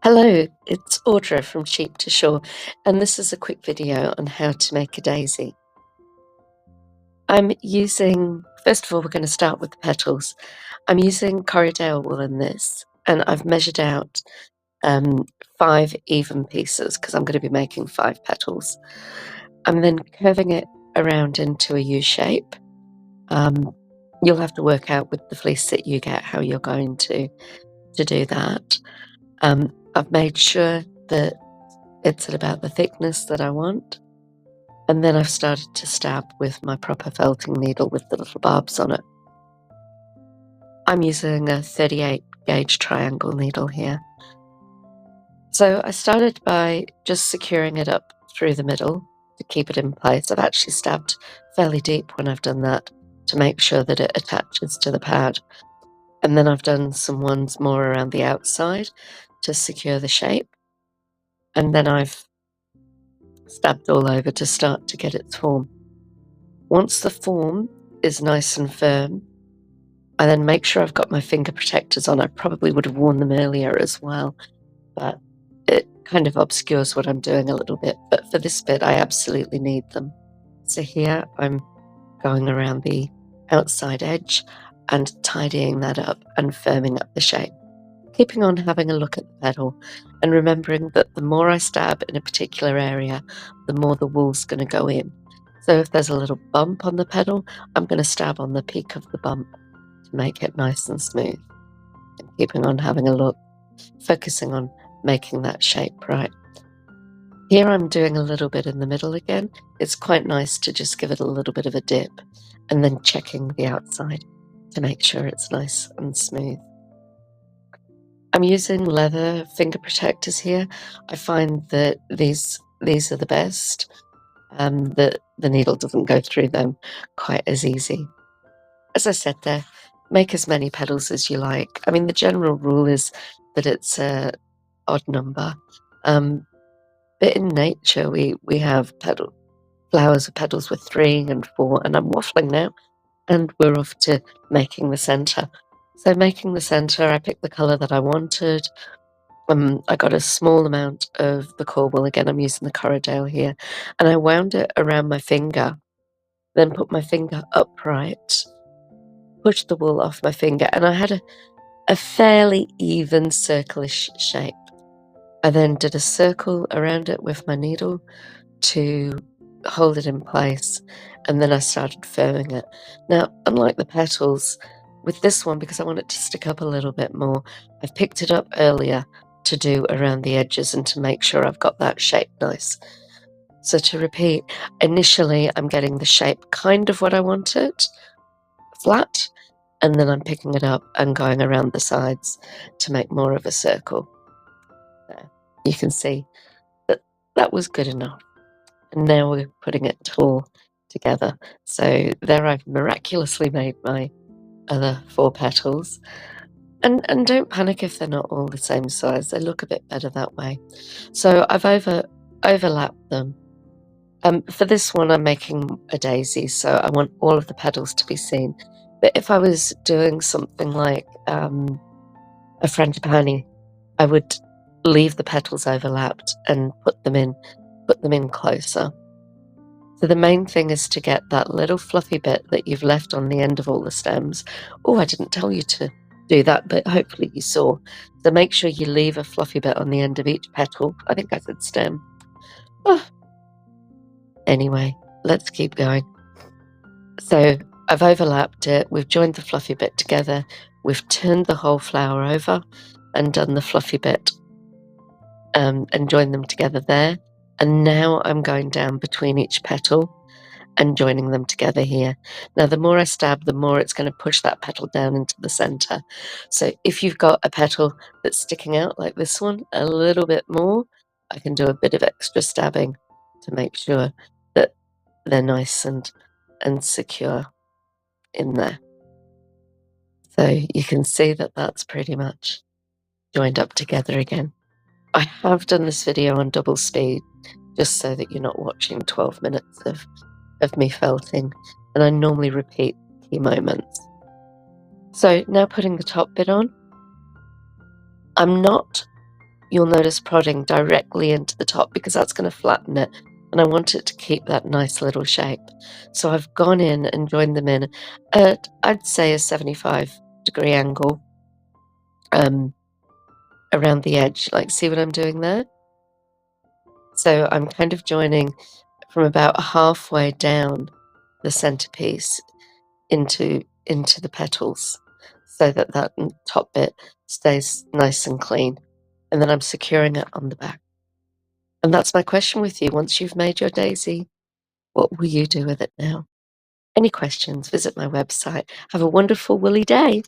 Hello, it's Audra from Sheep to Shore, and this is a quick video on how to make a daisy. First of all, we're going to start with the petals. I'm using Corriedale wool in this, and I've measured out 5 even pieces because I'm going to be making 5 petals. I'm then curving it around into a U shape. You'll have to work out with the fleece that you get how you're going to do that. I've made sure that it's at about the thickness that I want. And then I've started to stab with my proper felting needle with the little barbs on it. I'm using a 38 gauge triangle needle here. So I started by just securing it up through the middle to keep it in place. I've actually stabbed fairly deep when I've done that to make sure that it attaches to the pad. And then I've done some ones more around the outside to secure the shape. And then I've stabbed all over to start to get its form. Once the form is nice and firm, I then make sure I've got my finger protectors on. I probably would have worn them earlier as well, but it kind of obscures what I'm doing a little bit. But for this bit, I absolutely need them. So here I'm going around the outside edge and tidying that up and firming up the shape. Keeping on having a look at the petal and remembering that the more I stab in a particular area, the more the wool's going to go in. So if there's a little bump on the petal, I'm going to stab on the peak of the bump to make it nice and smooth. And keeping on having a look, focusing on making that shape right. Here I'm doing a little bit in the middle again. It's quite nice to just give it a little bit of a dip and then checking the outside to make sure it's nice and smooth. I'm using leather finger protectors here. I find that these are the best. The needle doesn't go through them quite as easy. As I said there, make as many petals as you like. I mean, the general rule is that it's a odd number. But in nature, we have flowers with petals with 3 and 4, and I'm waffling now, and we're off to making the center. So making the center, I picked the color that I wanted. I got a small amount of the core wool. Again, I'm using the Corriedale here, and I wound it around my finger, then put my finger upright, pushed the wool off my finger, and I had a fairly even circle-ish shape. I then did a circle around it with my needle to hold it in place, and then I started firming it. Now, unlike the petals, with this one, because I want it to stick up a little bit more, I've picked it up earlier to do around the edges and to make sure I've got that shape nice. So to repeat, initially I'm getting the shape kind of what I wanted, flat, and then I'm picking it up and going around the sides to make more of a circle. There. You can see that that was good enough. And now we're putting it all together. So there I've miraculously made my other 4 petals. And don't panic if they're not all the same size. They look a bit better that way. So I've overlapped them. For this one, I'm making a daisy, so I want all of the petals to be seen. But if I was doing something like a frangipani, I would leave the petals overlapped and put them in closer. So the main thing is to get that little fluffy bit that you've left on the end of all the stems. Oh, I didn't tell you to do that, but hopefully you saw. So make sure you leave a fluffy bit on the end of each petal. I think I said stem. Oh. Anyway, let's keep going. So I've overlapped it. We've joined the fluffy bit together. We've turned the whole flower over and done the fluffy bit and joined them together there. And now I'm going down between each petal and joining them together here. Now, the more I stab, the more it's going to push that petal down into the center. So if you've got a petal that's sticking out like this one a little bit more, I can do a bit of extra stabbing to make sure that they're nice and secure in there. So you can see that that's pretty much joined up together again. I have done this video on double speed, just so that you're not watching 12 minutes of me felting, and I normally repeat key moments. So now putting the top bit on, I'm not you'll notice prodding directly into the top because that's gonna flatten it, and I want it to keep that nice little shape. So I've gone in and joined them in at, I'd say, a 75-degree angle, um, around the edge. Like, see what I'm doing there? So I'm kind of joining from about halfway down the centerpiece into the petals so that top bit stays nice and clean, and then I'm securing it on the back. And that's my question with you. Once you've made your daisy, what will you do with it now? Any questions, visit my website. Have a wonderful woolly day.